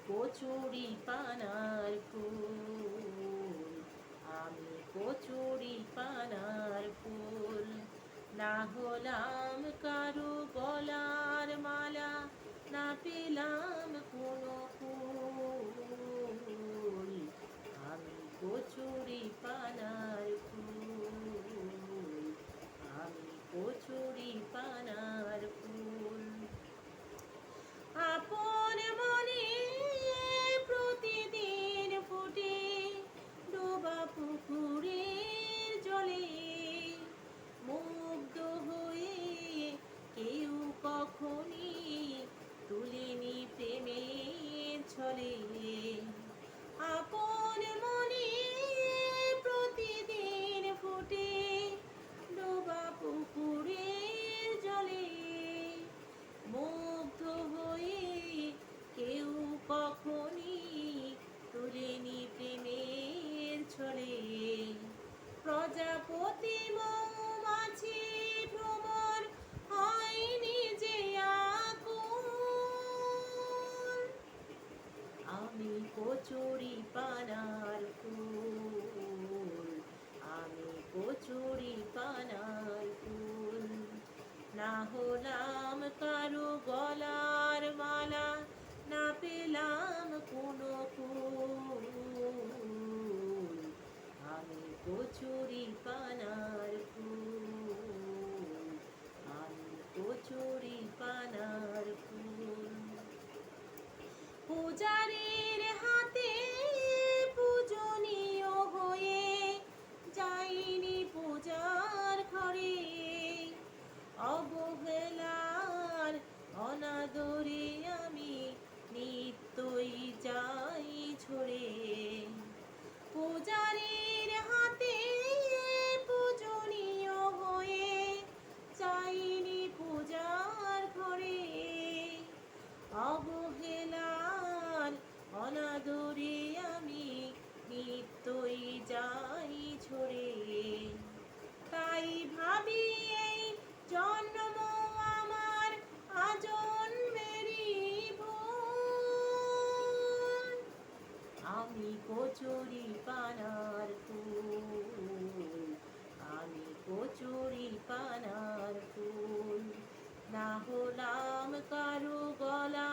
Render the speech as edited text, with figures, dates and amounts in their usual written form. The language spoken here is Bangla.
কচুরি পানার ফুল, আমি কচুরি পানার ফুল। না হলাম কারো গলার মালা, না পেলাম কোনো ফুল, আমি কচুরি পানার ফুল, আমি কচুরি পানার ফুল। আপন মনে প্রতিদিন ফুটে ডোবা পুকুরের জলে, মুগ্ধ হয়ে কেউ কখনই তুলেনি প্রেমের ছলে। আপন মনে প্রতিদিন ফুটে ডোবা পুকুরের জলে, মুগ্ধ হয়ে কেউ কখনই তুলেনি প্রেমের ছলে। প্রজাপতি মৌমাছি ভ্রমর হয়নি যে আকুল, আমি কচুরি পানার ফুল, আমি কচুরি পানার ফুল। না হলাম কারো গলার মালা, না পেলাম কোনো ফুল, আমি কচুরি পানার ফুল, আমি কচুরি পানার ফুল। পূজারীর হাতে পূজনীয় হয়ে যাইনি পূজার ঘরে, অবহেলার অনাদরে আমি নিত্যই যাই ঝরে। পূজারীর হাতে পূজনীয় হয়ে যাইনি পূজার ঘরে, অবহেলার অনাদরে আমি নিত্যই যাই ঝরে। তাই ভাবি এই জন্ম আমার আজন্মেরই ভুল, আমি কচুরি পানার ফুল, আমি কচুরি পানার ফুল। না হলাম কারো গলা